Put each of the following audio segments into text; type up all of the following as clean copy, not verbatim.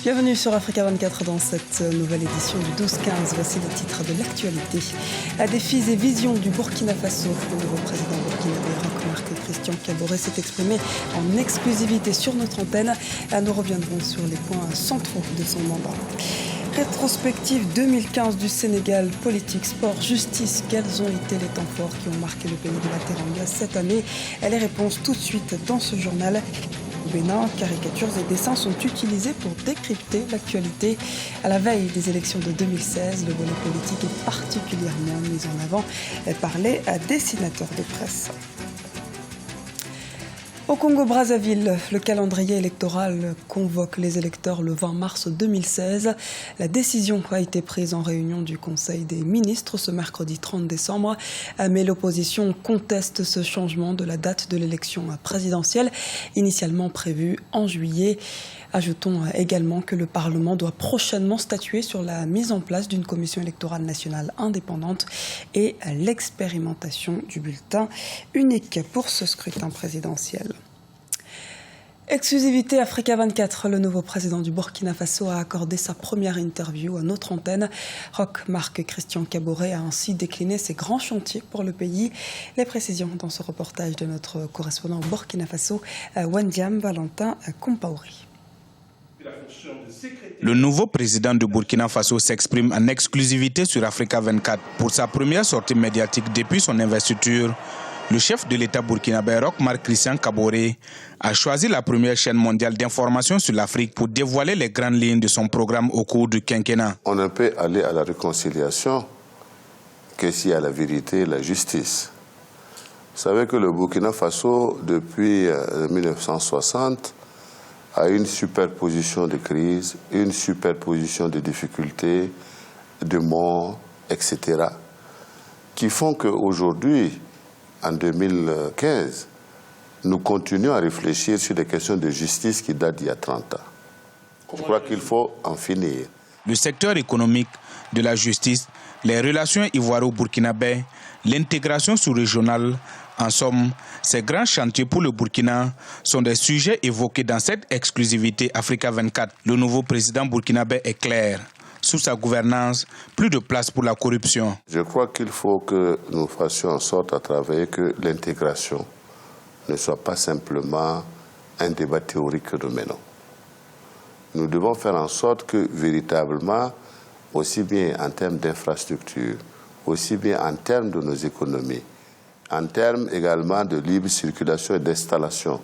Bienvenue sur Africa 24 dans cette nouvelle édition du 12-15. Voici les titres de l'actualité. Défis et visions du Burkina Faso. Le nouveau président burkinabé Roch-Marc Christian Kaboré s'est exprimé en exclusivité sur notre antenne. Nous reviendrons sur les points centraux de son mandat. Rétrospective 2015 du Sénégal, politique, sport, justice. Quels ont été les temps forts qui ont marqué le pays de la Teranga cette année? Les réponses tout de suite dans ce journal. Au Bénin, caricatures et dessins sont utilisés pour décrypter l'actualité. À la veille des élections de 2016, le volet politique est particulièrement mis en avant par les dessinateurs de presse. Au Congo-Brazzaville, le calendrier électoral convoque les électeurs le 20 mars 2016. La décision a été prise en réunion du Conseil des ministres ce mercredi 30 décembre. Mais l'opposition conteste ce changement de la date de l'élection présidentielle, initialement prévue en juillet. Ajoutons également que le Parlement doit prochainement statuer sur la mise en place d'une commission électorale nationale indépendante et l'expérimentation du bulletin unique pour ce scrutin présidentiel. Exclusivité Africa 24, le nouveau président du Burkina Faso a accordé sa première interview à notre antenne. Roch-Marc Christian Kaboré a ainsi décliné ses grands chantiers pour le pays. Les précisions dans ce reportage de notre correspondant au Burkina Faso, Wandiam Valentin Compaoré. Le nouveau président du Burkina Faso s'exprime en exclusivité sur Africa 24. Pour sa première sortie médiatique depuis son investiture, le chef de l'État burkinabé Roch-Marc Christian Kaboré a choisi la première chaîne mondiale d'information sur l'Afrique pour dévoiler les grandes lignes de son programme au cours du quinquennat. On ne peut aller à la réconciliation que s'il y a la vérité et la justice. Vous savez que le Burkina Faso, depuis 1960, a une superposition de crises, une superposition de difficultés, de morts, etc., qui font qu'aujourd'hui, en 2015, nous continuons à réfléchir sur des questions de justice qui datent d'il y a 30 ans. Je crois qu'il faut en finir. Le secteur économique, de la justice, les relations ivoiro-burkinabais, l'intégration sous-régionale, en somme, ces grands chantiers pour le Burkina sont des sujets évoqués dans cette exclusivité Africa 24. Le nouveau président burkinabé est clair. Sous sa gouvernance, plus de place pour la corruption. Je crois qu'il faut que nous fassions en sorte à travailler que l'intégration ne soit pas simplement un débat théorique que nous menons. Nous devons faire en sorte que véritablement, aussi bien en termes d'infrastructures, aussi bien en termes de nos économies, en termes également de libre circulation et d'installation,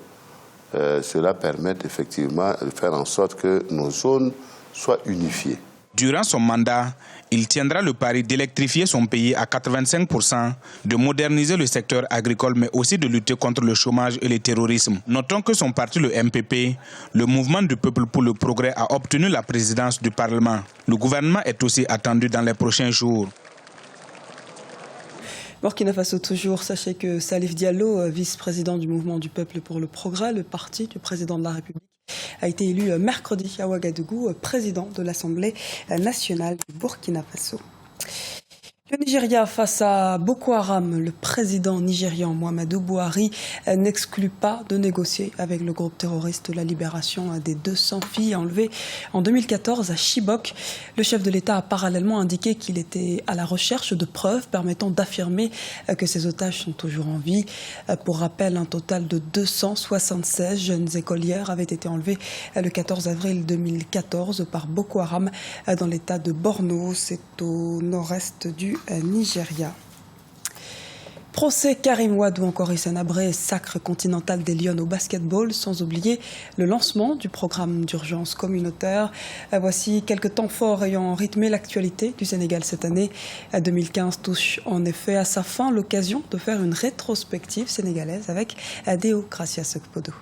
cela permet effectivement de faire en sorte que nos zones soient unifiées. Durant son mandat, il tiendra le pari d'électrifier son pays à 85%, de moderniser le secteur agricole, mais aussi de lutter contre le chômage et le terrorisme. Notons que son parti, le MPP, le Mouvement du Peuple pour le Progrès, a obtenu la présidence du Parlement. Le gouvernement est aussi attendu dans les prochains jours. Burkina Faso toujours, sachez que Salif Diallo, vice-président du Mouvement du Peuple pour le Progrès, le parti du président de la République, a été élu mercredi à Ouagadougou président de l'Assemblée nationale du Burkina Faso. Le Nigeria face à Boko Haram, le président nigérian Muhammadu Buhari n'exclut pas de négocier avec le groupe terroriste la libération des 200 filles enlevées en 2014 à Chibok. Le chef de l'État a parallèlement indiqué qu'il était à la recherche de preuves permettant d'affirmer que ces otages sont toujours en vie. Pour rappel, un total de 276 jeunes écolières avaient été enlevées le 14 avril 2014 par Boko Haram dans l'État de Borno. C'est au nord-est du Nigeria. Procès Karim Wade ou encore Hissène Habré, sacre continental des Lions au basketball, sans oublier le lancement du programme d'urgence communautaire. Voici quelques temps forts ayant rythmé l'actualité du Sénégal cette année. 2015 touche en effet à sa fin, l'occasion de faire une rétrospective sénégalaise avec Adeo Gracias Okpodo.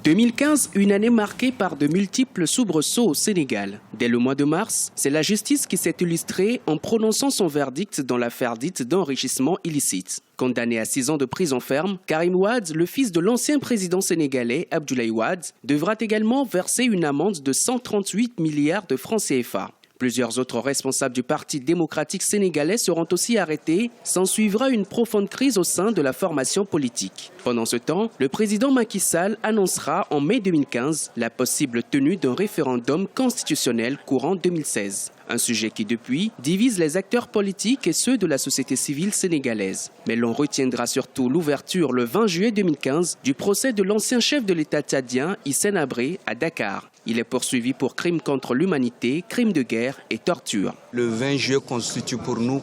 2015, une année marquée par de multiples soubresauts au Sénégal. Dès le mois de mars, c'est la justice qui s'est illustrée en prononçant son verdict dans l'affaire dite d'enrichissement illicite. Condamné à 6 ans de prison ferme, Karim Wade, le fils de l'ancien président sénégalais Abdoulaye Wade, devra également verser une amende de 138 milliards de francs CFA. Plusieurs autres responsables du Parti démocratique sénégalais seront aussi arrêtés. S'en suivra une profonde crise au sein de la formation politique. Pendant ce temps, le président Macky Sall annoncera en mai 2015 la possible tenue d'un référendum constitutionnel courant 2016. Un sujet qui, depuis, divise les acteurs politiques et ceux de la société civile sénégalaise. Mais l'on retiendra surtout l'ouverture le 20 juillet 2015 du procès de l'ancien chef de l'État tchadien, Hissène Habré, à Dakar. Il est poursuivi pour crimes contre l'humanité, crimes de guerre et torture. Le 20 juillet constitue pour nous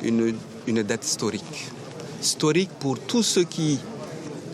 une date historique. Historique pour tous ceux qui,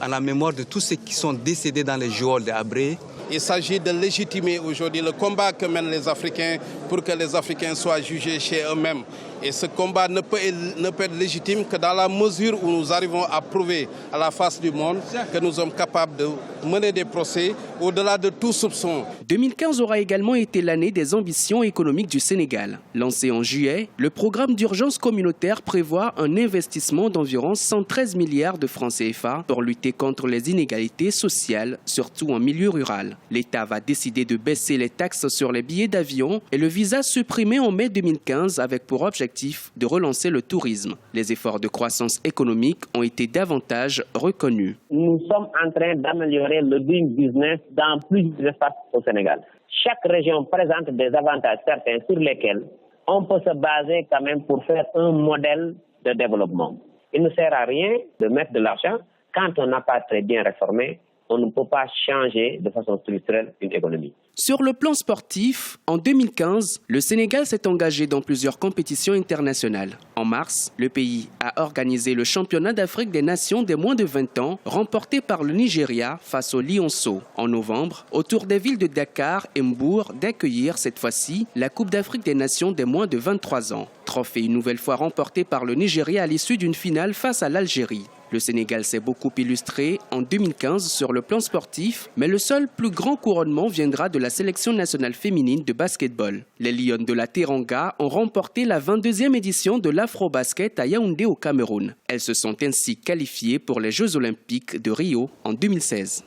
à la mémoire de tous ceux qui sont décédés dans les geôles d'Habré. Il s'agit de légitimer aujourd'hui le combat que mènent les Africains pour que les Africains soient jugés chez eux-mêmes. Et ce combat ne peut être légitime que dans la mesure où nous arrivons à prouver à la face du monde que nous sommes capables de mener des procès au-delà de tout soupçon. 2015 aura également été l'année des ambitions économiques du Sénégal. Lancé en juillet, le programme d'urgence communautaire prévoit un investissement d'environ 113 milliards de francs CFA pour lutter contre les inégalités sociales, surtout en milieu rural. L'État va décider de baisser les taxes sur les billets d'avion et le visa supprimé en mai 2015 avec pour objectif de relancer le tourisme. Les efforts de croissance économique ont été davantage reconnus. Nous sommes en train d'améliorer le doing business dans plusieurs espaces au Sénégal. Chaque région présente des avantages certains sur lesquels on peut se baser quand même pour faire un modèle de développement. Il ne sert à rien de mettre de l'argent quand on n'a pas très bien réformé. On ne peut pas changer de façon structurelle une économie. Sur le plan sportif, en 2015, le Sénégal s'est engagé dans plusieurs compétitions internationales. En mars, le pays a organisé le championnat d'Afrique des nations des moins de 20 ans, remporté par le Nigeria face au Lionceaux. En novembre, au tour des villes de Dakar et Mbour d'accueillir cette fois-ci la Coupe d'Afrique des nations des moins de 23 ans. Trophée une nouvelle fois remporté par le Nigeria à l'issue d'une finale face à l'Algérie. Le Sénégal s'est beaucoup illustré en 2015 sur le plan sportif, mais le seul plus grand couronnement viendra de la sélection nationale féminine de basketball. Les Lions de la Teranga ont remporté la 22e édition de l'Afro-Basket à Yaoundé au Cameroun. Elles se sont ainsi qualifiées pour les Jeux olympiques de Rio en 2016.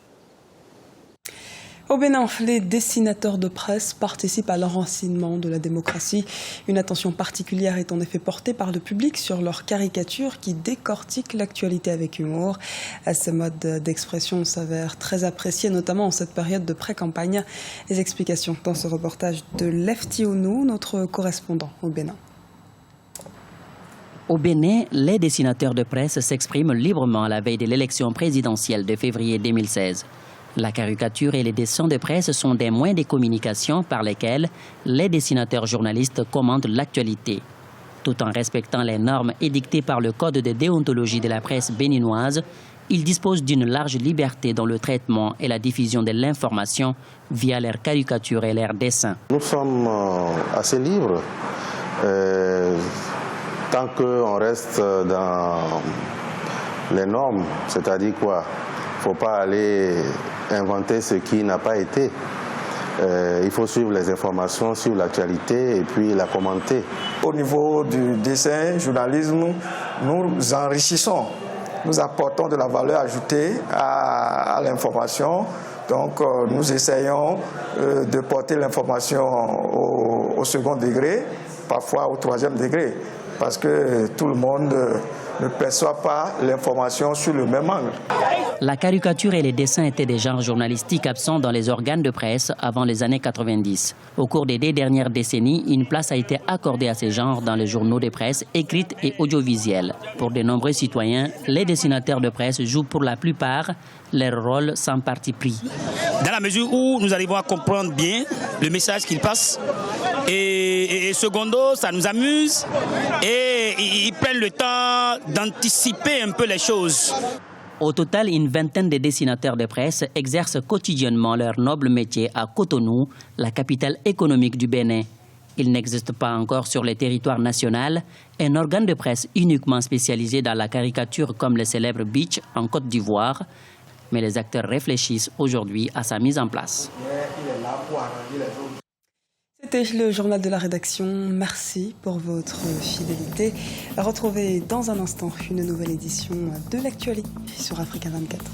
Au Bénin, les dessinateurs de presse participent à l'enracinement de la démocratie. Une attention particulière est en effet portée par le public sur leurs caricatures qui décortiquent l'actualité avec humour. Ce mode d'expression s'avère très apprécié, notamment en cette période de pré-campagne. Les explications dans ce reportage de Lefty Ounou, notre correspondant au Bénin. Au Bénin, les dessinateurs de presse s'expriment librement à la veille de l'élection présidentielle de février 2016. La caricature et les dessins de presse sont des moyens de communication par lesquels les dessinateurs journalistes commentent l'actualité. Tout en respectant les normes édictées par le Code de déontologie de la presse béninoise, ils disposent d'une large liberté dans le traitement et la diffusion de l'information via leurs caricatures et leurs dessins. Nous sommes assez libres, tant qu'on reste dans les normes, c'est-à-dire quoi ? Il ne faut pas aller inventer ce qui n'a pas été. Il faut suivre les informations sur l'actualité et puis la commenter. Au niveau du dessin, journalisme, nous enrichissons. Nous apportons de la valeur ajoutée à l'information. Donc nous essayons de porter l'information au second degré, parfois au troisième degré, parce que tout le monde ne perçoit pas l'information sur le même angle. La caricature et les dessins étaient des genres journalistiques absents dans les organes de presse avant les années 90. Au cours des 2 dernières décennies, une place a été accordée à ces genres dans les journaux de presse écrites et audiovisuelles. Pour de nombreux citoyens, les dessinateurs de presse jouent pour la plupart leur rôle sans parti pris. Dans la mesure où nous arrivons à comprendre bien le message qu'ils passent, et secondo, ça nous amuse et ils prennent le temps d'anticiper un peu les choses. Au total, une vingtaine de dessinateurs de presse exercent quotidiennement leur noble métier à Cotonou, la capitale économique du Bénin. Il n'existe pas encore sur le territoire national un organe de presse uniquement spécialisé dans la caricature comme le célèbre Beach en Côte d'Ivoire, mais les acteurs réfléchissent aujourd'hui à sa mise en place. C'était le journal de la rédaction. Merci pour votre fidélité. Retrouvez dans un instant une nouvelle édition de l'actualité sur Africa 24.